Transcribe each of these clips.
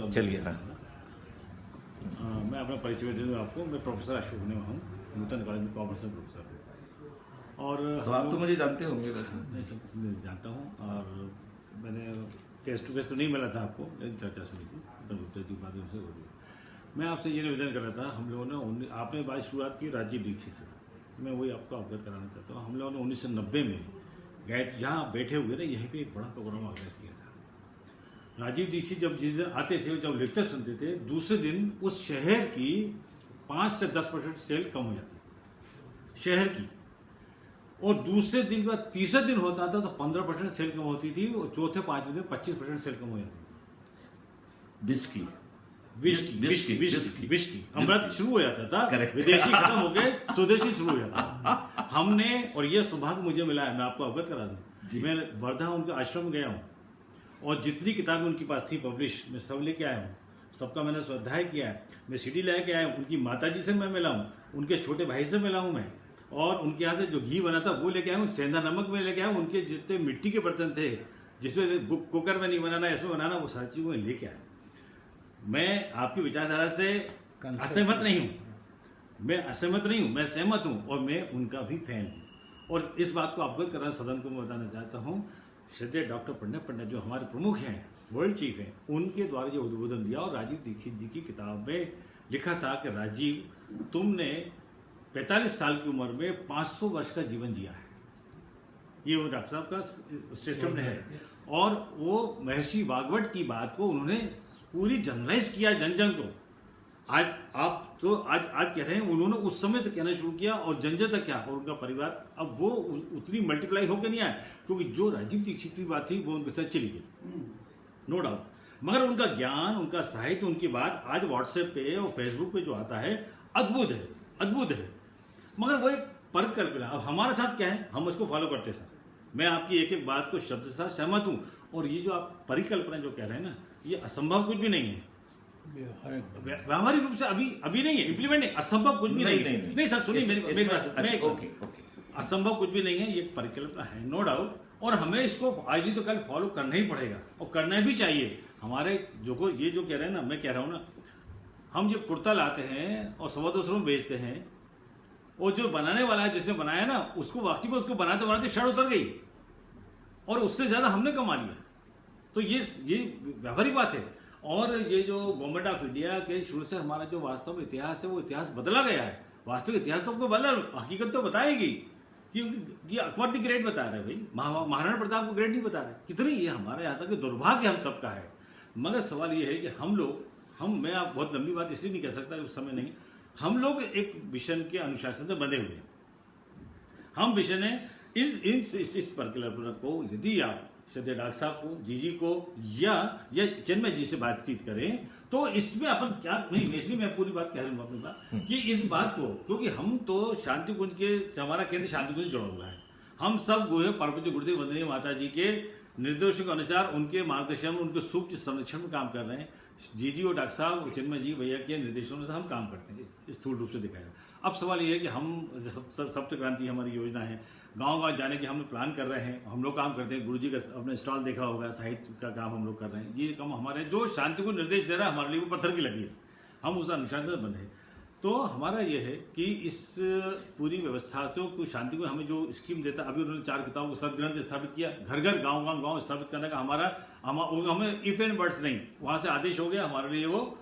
तो चलिए। हाँ, मैं अपना परिचय दे दूँ आपको। मैं प्रोफेसर अशोक ने हूँ, नूतन कॉलेज में कॉमर्स में प्रोफेसर हूँ। और तो आप तो मुझे जानते होंगे वैसे। मैं सब मैं जानता हूँ, और मैंने फेस टू फेस तो नहीं मिला था आपको, लेकिन चर्चा सुनी थी गुप्ता जी के माध्यम से हो रही। मैं आपसे ये निवेदन कर रहा था, हम लोगों ने आपने बात शुरुआत की राजीव दीक्षित से, मैं वही आपको अवगत कराना चाहता हूँ। हम लोगों ने 1990 में गए, जहाँ बैठे हुए थे यहीं पे एक बड़ा प्रोग्राम ऑर्गेनाइज किया था। राजीव दीक्षित जब जिस दिन आते थे, जब लेक्चर सुनते थे, दूसरे दिन उस शहर की 5 से 10% सेल कम हो जाती थी शहर की, और दूसरे दिन के बाद तीसरे दिन होता था तो 15% सेल कम होती थी, और चौथे पांचवें दिन 25% सेल कम हो जाती थी। विस्की अमृत शुरू हो जाता था, विदेशी खत्म हो गए, स्वदेशी शुरू हो जाता था। हमने, और ये सौभाग्य मुझे मिला है, मैं आपको अवगत करा दूं, मैं वर्धा उनके आश्रम में गया हूँ, और जितनी किताबें उनके पास थी पब्लिश, मैं सब लेके आया हूँ, सबका मैंने स्वाध्याय किया है। मैं सीडी लेके आया हूँ, उनकी माताजी से मैं मिला हूँ, उनके छोटे भाई से मिला हूँ मैं, और उनके यहाँ से जो घी बना था वो लेके आया हूँ, सेंधा नमक में लेके आया हूँ, उनके जितने मिट्टी के बर्तन थे जिसमें कुकर में नहीं बनाना, इसमें बनाना, वो सारी चीज़ मैं लेके आया। मैं आपकी विचारधारा से असहमत नहीं हूँ, मैं सहमत हूँ, और मैं उनका भी फैन हूँ। और इस बात को अवगत करना सदन को मैं बताना चाहता हूँ, श्रद्धेय डॉक्टर प्रणब पंडित जो हमारे प्रमुख हैं, वर्ल्ड चीफ हैं, उनके द्वारा जो उद्बोधन दिया, और राजीव दीक्षित जी की किताब में लिखा था कि राजीव, तुमने 45 साल की उम्र में 500 वर्ष का जीवन जिया है, ये वो डॉक्टर साहब का स्टेटमेंट है। और वो महर्षि भागवत की बात को उन्होंने पूरी जनरलाइज किया जन को। आज आप तो आज कह रहे हैं, उन्होंने उस समय से कहना शुरू किया, और जन तक क्या, और उनका परिवार अब वो उतनी मल्टीप्लाई होकर नहीं आया, क्योंकि जो राजीव दीक्षित की बात थी वो उनके साथ चली गई, नो डाउट। मगर उनका ज्ञान, उनका साहित्य, उनकी बात आज व्हाट्सएप पे और फेसबुक पे जो आता है, अद्भुत है। मगर वो एक परख कर पिला। अब हमारे साथ क्या है, हम उसको फॉलो करते सर। मैं आपकी एक एक बात को शब्द से सहमत हूँ, और ये जो आप परिकल्पना जो कह रहे हैं ना, ये असंभव कुछ भी नहीं है, व्यावहारिक रूप से अभी नहीं है, इम्प्लीमेंट नहीं, असंभव कुछ भी नहीं सर, सुनिए मेरी बात, असंभव कुछ भी नहीं है, ये परिकल्पना है, नो डाउट। और हमें इसको आज नहीं तो कल फॉलो करना ही पड़ेगा, और करना भी चाहिए। हमारे ये जो कह रहे हैं ना, मैं कह रहा हूँ ना, हम जो कुर्ता लाते हैं और 200 में बेचते हैं, और जो बनाने वाला है, जिसने बनाया ना, उसको वाकई में उसको बनाते बनाते शर्ट उतर गई, और उससे ज्यादा हमने कमा लिया। तो ये व्यावहारिक बात है। और ये जो गवर्नमेंट ऑफ इंडिया के शुरू से हमारा जो वास्तव में इतिहास है, वो इतिहास बदला गया है। वास्तविक इतिहास तो आपको बदला, हकीकत तो बताएगी, क्योंकि ये अकबर द ग्रेट बता रहे भाई, महाराणा प्रताप को ग्रेट नहीं बता रहे। कितनी ये हमारे यहाँ तक दुर्भाग्य हम सबका है। मगर सवाल ये है कि मैं आप बहुत लंबी बात इसलिए नहीं कह सकता, उस समय नहीं, हम लोग एक मिशन के अनुशासन से बंधे हुए हैं। हम मिशन है इस परिकल्पना को, यदि आप श्रद्धेय डॉक्टर साहब को, जीजी को, या चिन्मय जी से बातचीत करें, तो इसमें अपन क्या नहीं, इसलिए मैं पूरी बात कह रहा हूँ अपनी बात, कि इस बात को, क्योंकि हम तो शांति कुंज के, हमारा केंद्र शांति कुंज जुड़ा हुआ है, हम सब गोहे परमपूज्य गुरुदेव वंदनीय माता जी के निर्देशों के अनुसार, उनके मार्गदर्शन, उनके सूक्ष्म संरक्षण में काम कर रहे हैं। जीजी और डॉक्टर साहब, चिन्मय जी भैया के निर्देशों से हम काम करते हैं, स्थूल रूप से दिखाया। अब सवाल ये है कि हम सप्त क्रांति हमारी योजना है, गांव जाने की हम प्लान कर रहे हैं, हम लोग काम करते हैं। गुरुजी का अपने स्टॉल देखा होगा, साहित्य का काम हम लोग कर रहे हैं। ये काम हमारे जो शांति को निर्देश दे रहा है, हमारे लिए वो पत्थर की लगी है, हम उस अनुशासन से बंधे हैं। तो हमारा ये है कि इस पूरी व्यवस्था को, शांति को हमें जो स्कीम देता है, अभी उन्होंने 4 किताबों को सदग्रंथ स्थापित किया, घर गांव स्थापित करने का हमें इफ एंड बट्स नहीं, वहां से आदेश हो गया, हमारे लिए वो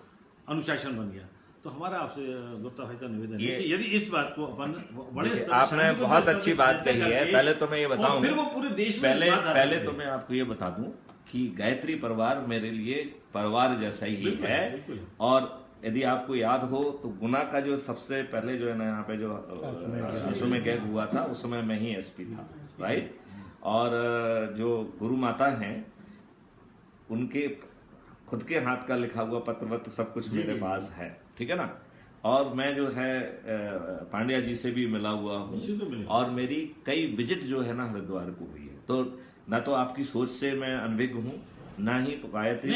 अनुशासन बन गया। तो हमारा आपसे गुप्ता भाई साहब निवेदन है कि यदि इस बात को अपन बड़े आपने बहुत अच्छी बात कही है। पहले तो मैं ये बताऊं, फिर वो पूरे देश में पहले तो मैं आपको ये बता दूं कि गायत्री परिवार मेरे लिए परिवार जैसा ही है। और यदि आपको याद हो तो गुना का जो सबसे पहले जो है ना, यहाँ पे जो अश्वमेध यज्ञ हुआ था, उस समय मैं ही एसपी था, राइट। और जो गुरु माता हैं, उनके खुद के हाथ का लिखा हुआ पत्र सब कुछ मेरे पास है, ठीक है ना। और मैं जो है पांड्या जी से भी मिला हुआ हूँ, और मेरी कई विजिट जो है ना हरिद्वार को हुई है। तो न तो आपकी सोच से मैं अनभिज्ञ हूँ, ना ही तो गायत्री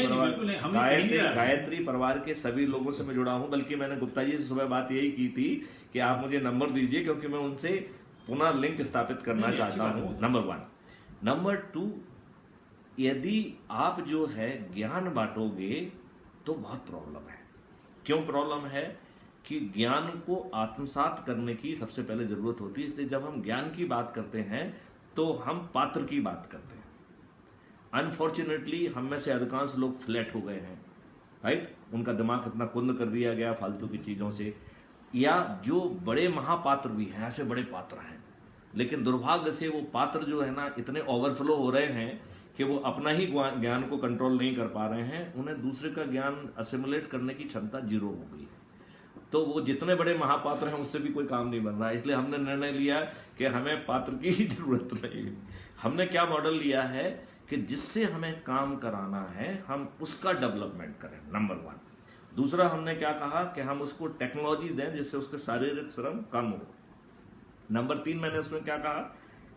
परिवार के सभी लोगों से मैं जुड़ा हूँ। बल्कि मैंने गुप्ता जी से सुबह बात यही की थी कि आप मुझे नंबर दीजिए, क्योंकि मैं उनसे पुनः लिंक स्थापित करना चाहता हूँ, नंबर 1। नंबर 2, यदि आप जो है ज्ञान बांटोगे तो बहुत प्रॉब्लम है। क्यों प्रॉब्लम है कि ज्ञान को आत्मसात करने की सबसे पहले जरूरत होती है। इसलिए जब हम ज्ञान की बात करते हैं तो हम पात्र की बात करते हैं। अनफॉर्चुनेटली हम में से अधिकांश लोग फ्लैट हो गए हैं, राइट। उनका दिमाग इतना कुंद कर दिया गया फालतू की चीजों से। या जो बड़े महापात्र भी हैं, ऐसे बड़े पात्र हैं, लेकिन दुर्भाग्य से वो पात्र जो है ना इतने ओवरफ्लो हो रहे हैं कि वो अपना ही ज्ञान को कंट्रोल नहीं कर पा रहे हैं। उन्हें दूसरे का ज्ञान असिमुलेट करने की क्षमता जीरो हो गई है। तो वो जितने बड़े महापात्र हैं उससे भी कोई काम नहीं बन रहा है। इसलिए हमने निर्णय लिया कि हमें पात्र की ही जरूरत नहीं है। हमने क्या मॉडल लिया है कि जिससे हमें काम कराना है हम उसका डेवलपमेंट करें, नंबर 1। दूसरा हमने क्या कहा कि हम उसको टेक्नोलॉजी दें जिससे उसके शारीरिक श्रम कम हो। नंबर 3 मैंने उसमें क्या कहा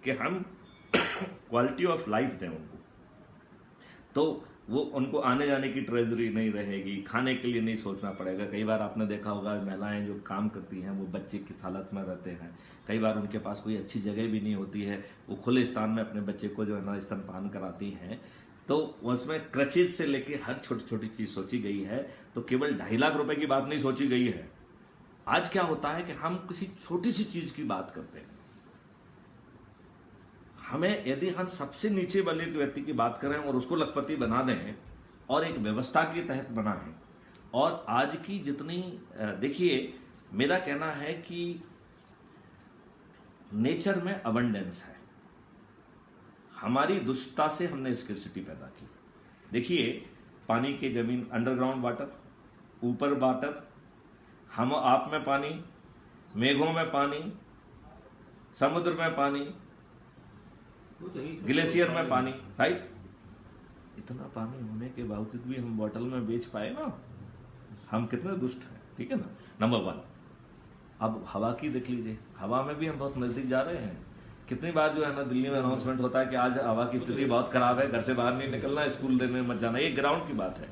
कि हम क्वालिटी ऑफ लाइफ दें उनको, तो वो उनको आने जाने की ट्रेजरी नहीं रहेगी, खाने के लिए नहीं सोचना पड़ेगा। कई बार आपने देखा होगा महिलाएं जो काम करती हैं वो बच्चे की हालत में रहते हैं, कई बार उनके पास कोई अच्छी जगह भी नहीं होती है, वो खुले स्थान में अपने बच्चे को जो है ना स्तनपान कराती हैं। तो उसमें क्रचेज से लेके हर छोटी छोटी चीज सोची गई है। तो केवल 2.5 लाख रुपए की बात नहीं सोची गई है। आज क्या होता है कि हम किसी छोटी सी चीज की बात करते हैं, हमें यदि हम सबसे नीचे वाले व्यक्ति की बात करें और उसको लखपति बना दें और एक व्यवस्था के तहत बनाएं, और आज की जितनी देखिए मेरा कहना है कि नेचर में अबंडेंस है, हमारी दुष्टता से हमने स्कैर्सिटी पैदा की। देखिए पानी की जमीन, अंडरग्राउंड वाटर, ऊपर वाटर, हम आप में पानी, मेघों में पानी, समुद्र में पानी, ग्लेशियर में पानी, राइट। इतना पानी होने के बावजूद भी हम बोतल में बेच पाए ना, हम कितने दुष्ट हैं, ठीक है ना, नंबर 1। अब हवा की देख लीजिए, हवा में भी हम बहुत नजदीक जा रहे हैं। कितनी बार जो है ना दिल्ली में अनाउंसमेंट होता है कि आज हवा की स्थिति बहुत खराब है, घर से बाहर नहीं निकलना, स्कूल देने मत जाना। ये ग्राउंड की बात है।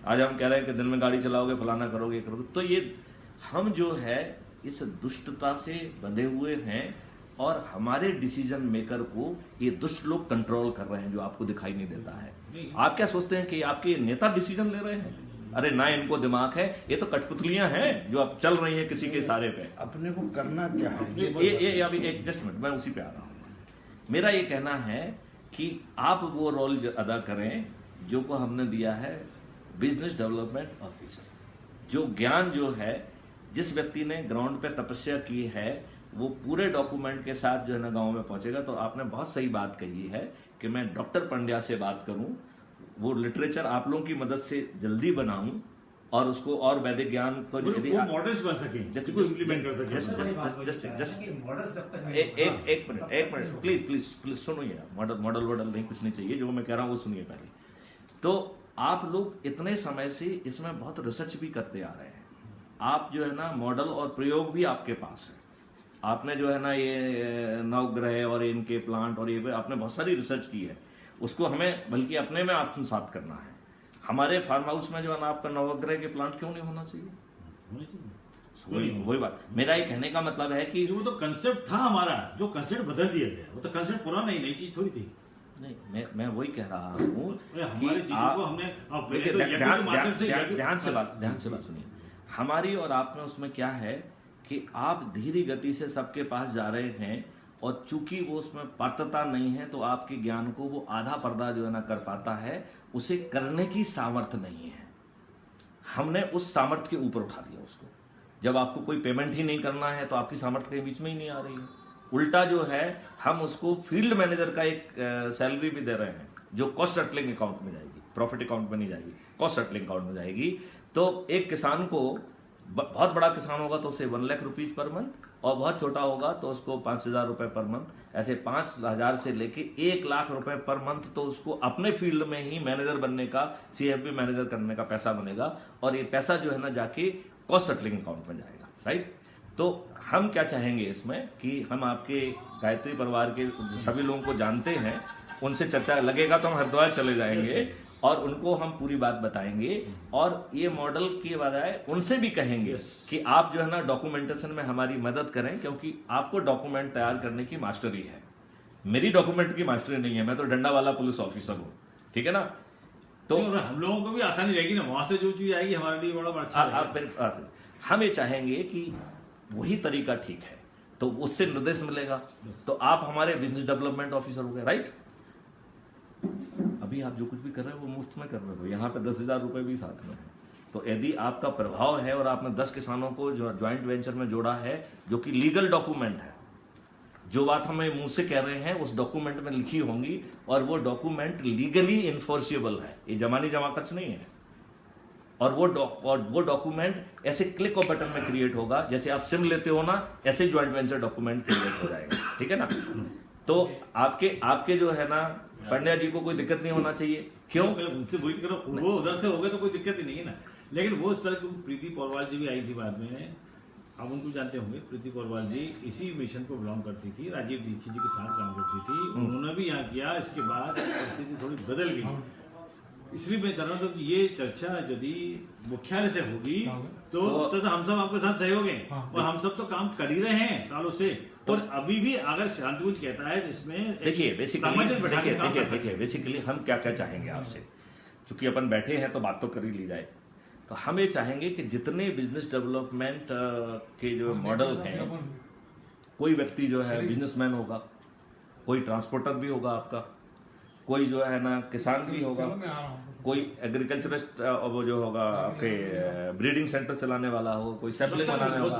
आज हम कह रहे हैं कि दिन में गाड़ी चलाओगे, फलाना करोगे, करोगे। तो ये हम जो है इस दुष्टता से बंधे हुए हैं और हमारे डिसीजन मेकर को ये दुष्ट लोग कंट्रोल कर रहे हैं, जो आपको दिखाई नहीं देता है। आप क्या सोचते हैं कि आपके नेता डिसीजन ले रहे हैं? अरे ना, इनको दिमाग है, ये तो कठपुतलियां हैं जो अब चल रही हैं किसी के इशारे पे। अपने को करना क्या है ये अभी एक जस्ट मिनट, मैं उसी पे आ रहा हूं। मेरा ये कहना है कि आप वो रोल अदा करें जो को हमने दिया है बिजनेस डेवलपमेंट ऑफिसर। जो ज्ञान जो है, जिस व्यक्ति ने ग्राउंड पे तपस्या की है, वो पूरे डॉक्यूमेंट के साथ जो है ना गांव में पहुंचेगा। तो आपने बहुत सही बात कही है कि मैं डॉक्टर पंड्या से बात करूं, वो लिटरेचर आप लोगों की मदद से जल्दी बनाऊं और उसको और वैदिक ज्ञान को यदि मॉडल्स बन सके, जिसको इम्प्लीमेंट कर सके। एक मिनट प्लीज सुनिए। मॉडल नहीं, कुछ नहीं चाहिए। जो मैं कह रहा हूं वो सुनिए पहले। तो आप लोग इतने समय से इसमें बहुत रिसर्च भी करते आ रहे हैं। आप जो है ना मॉडल और प्रयोग भी आपके पास है। आपने जो है ना ये नवग्रह और इनके प्लांट और ये आपने बहुत सारी रिसर्च की है, उसको हमें बल्कि अपने में आत्मसात करना है। हमारे फार्म हाउस में जो है ना आपका नवग्रह के प्लांट क्यों नहीं होना चाहिए? वही बात। मेरा ये कहने का मतलब है कि वो तो कंसेप्ट था हमारा, जो कंसेप्ट बदल दिया गया। वो तो कंसेप्ट पुराना नहीं, नई चीज थोड़ी थी। नहीं, मैं वही कह रहा हूँ ध्यान से बात सुनिए। हमारी और आप में उसमें क्या है कि आप धीरे गति से सबके पास जा रहे हैं, और चूंकि वो उसमें पात्रता नहीं है तो आपके ज्ञान को वो आधा पर्दा जो है ना कर पाता है, उसे करने की सामर्थ्य नहीं है। हमने उस सामर्थ्य के ऊपर उठा दिया उसको। जब आपको कोई पेमेंट ही नहीं करना है तो आपकी सामर्थ्य के बीच में ही नहीं आ रही है। उल्टा जो है हम उसको फील्ड मैनेजर का एक सैलरी भी दे रहे हैं, जो कॉस्ट सेटलिंग अकाउंट में जाएगी, प्रॉफिट अकाउंट में नहीं जाएगी, कॉस्ट सेटलिंग अकाउंट में जाएगी। तो एक किसान को, बहुत बड़ा किसान होगा तो उसे 1 लाख रुपीज पर मंथ, और बहुत छोटा होगा तो उसको 5,000 रुपए पर मंथ। ऐसे 5,000 से लेके 1 लाख रुपए पर मंथ तो उसको अपने फील्ड में ही मैनेजर बनने का, CFP मैनेजर करने का पैसा बनेगा, और ये पैसा जो है ना जाके कॉस्ट सेटलिंग अकाउंट में जाएगा, राइट। तो हम क्या चाहेंगे इसमें कि हम आपके गायत्री परिवार के सभी लोगों को जानते हैं, उनसे चर्चा लगेगा तो हम हरिद्वार चले जाएंगे और उनको हम पूरी बात बताएंगे, और ये मॉडल के बजाय उनसे भी कहेंगे कि आप जो है ना डॉक्यूमेंटेशन में हमारी मदद करें, क्योंकि आपको डॉक्यूमेंट तैयार करने की मास्टरी है। मेरी डॉक्यूमेंट की मास्टरी नहीं है, मैं तो डंडा वाला पुलिस ऑफिसर हूं, ठीक है ना। तो और हम लोगों को भी आसानी रहेगी ना, वहां से जो चीज आएगी हमारे लिए बड़ा अच्छा आप रहेगा। हम ये चाहेंगे कि वही तरीका ठीक है, तो उससे निर्देश मिलेगा, तो आप हमारे बिजनेस डेवलपमेंट ऑफिसर हो गए, राइट। अभी आप जो कुछ भी कर रहे हो वो मुफ्त में कर रहे हो, यहाँ पे 10,000 रुपए भी साथ में है। तो यदि आपका प्रभाव है और आपने 10 किसानों को जो ज्वाइंट वेंचर में जोड़ा है, जो कि लीगल डॉक्यूमेंट है, जो बात हमें मुंह से कह रहे हैं उस डॉक्यूमेंट में लिखी होंगी, और वो डॉक्यूमेंट लीगली इन्फोर्सिबल है, ये जमानी जमा खर्च नहीं है। और वो डॉक्यूमेंट ऐसे क्लिक ऑफ बटन में क्रिएट होगा, जैसे आप सिम लेते हो ना, ऐसे ज्वाइंट वेंचर डॉक्यूमेंट क्रिएट हो जाएगा, ठीक है ना। तो आपके जो है ना पंड्या जी को कोई दिक्कत नहीं होना चाहिए, क्यों? उनसे वही करो, वो उधर से हो गए तो कोई दिक्कत ही नहीं है ना। लेकिन वो इस तरह की प्रीति पौरवाल जी भी आई थी बाद में, आप उनको जानते होंगे। प्रीति पौरवाल जी इसी मिशन को बिलोंग करती थी, राजीव दीक्षित जी के साथ काम करती थी, उन्होंने भी यहाँ किया। इसके बाद परिस्थिति थोड़ी बदल गई, इसलिए मैं कह रहा हूँ कि ये चर्चा यदि मुख्यालय से होगी तो हम सब आपके साथ सहयोग हैं, और हम सब तो काम कर ही रहे हैं सालों से। और अभी भी अगर शांतिकुंज कहता है इसमें देखिए बेसिकली हम क्या क्या चाहेंगे आपसे, चूंकि अपन बैठे हैं तो बात तो कर ही ली जाए। तो हम ये चाहेंगे कि जितने बिजनेस डेवलपमेंट के जो मॉडल हैं, कोई व्यक्ति जो है बिजनेसमैन होगा, कोई ट्रांसपोर्टर भी होगा आपका, कोई जो है ना किसान भी होगा, कोई एग्रीकल्चरिस्ट वो जो होगा आपके ब्रीडिंग सेंटर चलाने वाला हो, कोई सैपलिंग बनाने वाला,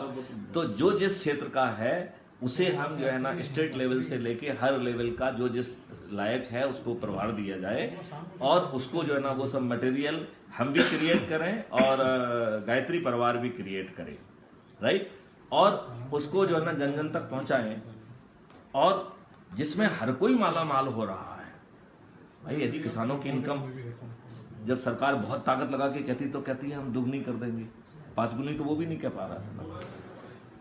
तो जो जिस क्षेत्र का है उसे हम जो है ना स्टेट लेवल से लेके हर लेवल का जो जिस लायक है उसको प्रभार दिया जाए, और उसको जो है ना वो सब मटेरियल हम भी क्रिएट करें और गायत्री परिवार भी क्रिएट करें, राइट। और उसको जो है ना जन जन तक पहुंचाएं, और जिसमें हर कोई माला माल हो रहा है। भाई यदि किसानों की इनकम जब सरकार बहुत ताकत लगा के कहती तो कहती है हम दुगनी कर देंगे, 5 गुनी तो वो भी नहीं कह पा रहा है।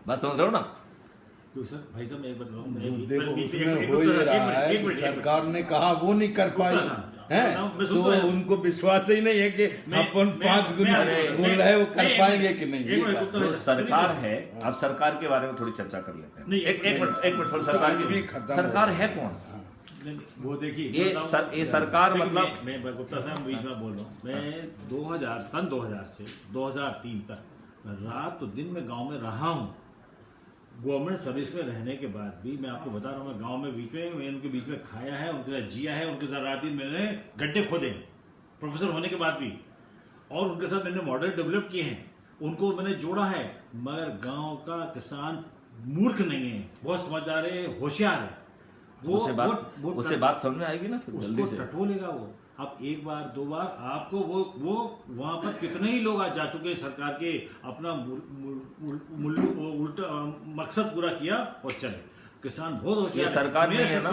बात समझ रहे हो ना? सर भाई साहब एक बात देखो उसमें हो ही रहा है, सरकार ने कहा वो नहीं कर पाई है, तो उनको विश्वास ही नहीं है कि अपन 5 गुना बोल रहे वो कर पाएंगे कि नहीं। तो सरकार है, अब सरकार के बारे में थोड़ी चर्चा कर लेते हैं। एक मिनट थोड़ा, सरकार है कौन? वो देखिए ये सरकार मतलब, मैं गुप्ता साहब बीच में बोल रहा हूँ, मैं सन 2000 से 2003 तक रात तो दिन में गांव में रहा हूँ। गवर्नमेंट सर्विस में रहने के बाद भी मैं आपको बता रहा हूँ, मैं गांव में बीच में मैं उनके बीच में खाया है, उनके साथ जिया है, उनके साथ रात दिन मैंने गड्ढे खोदे प्रोफेसर होने के बाद भी, और उनके साथ मैंने मॉडल डेवलप किए हैं, उनको मैंने जोड़ा है। मगर गांव का किसान मूर्ख नहीं है, बहुत समझदार है, होशियार है। उसे बात समझ में आएगी ना, फिर जल्दी से टटोलेगा वो। आप एक बार 2 बार आपको वो वहां पर कितने ही लोग आज जा चुके हैं, सरकार के अपना उल्टा मकसद पूरा किया और चले। किसान बहुत होशियार, सरकार नहीं है ना।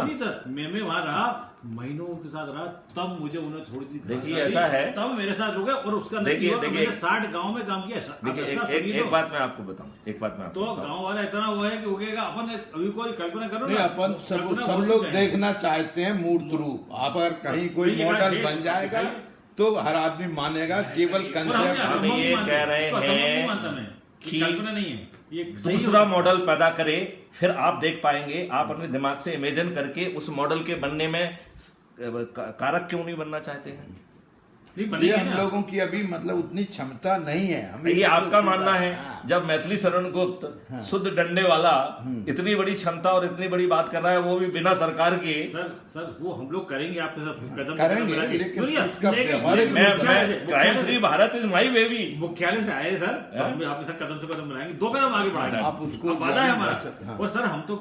मैं वहां रहा, महीनों के साथ रहा, तब मुझे उन्हें थोड़ी सी देखिए ऐसा है, तब मेरे साथ हो गया, और उसका देखिए 60 गांव में काम किया। एक बात मैं आपको बताऊं, तो गांव वाला इतना वो है कि उगेगा, अपन अभी कोई कल्पना करो नहीं, अपन सब लोग देखना चाहते हैं मूर्त रूप। आप अगर कहीं कोई मॉडल बन जाएगा तो हर आदमी मानेगा, केवल कंसेप्ट। हम ये कह रहे हैं कि कल्पना नहीं है, ये दूसरा मॉडल पैदा करे, फिर आप देख पाएंगे। आप अपने दिमाग से इमेजिन करके उस मॉडल के बनने में कारक क्यों नहीं बनना चाहते हैं? ये हम लोगों की अभी मतलब उतनी क्षमता नहीं है। हमें ये आपका मानना है, जब मैथिली शरण गुप्त शुद्ध डंडे वाला इतनी बड़ी क्षमता और इतनी बड़ी बात कर रहा है, वो भी बिना सरकार के। सर वो हम लोग करेंगे, आपके साथ कदम करेंगे, लेकिन crime free Bharat is my baby. मुख्यालय से आए सर, हम आपके साथ कदम से कदम मिलाएंगे, 2 कदम आगे बढ़ाएंगे, आप उसको वादा है हमारा। और सर हम तो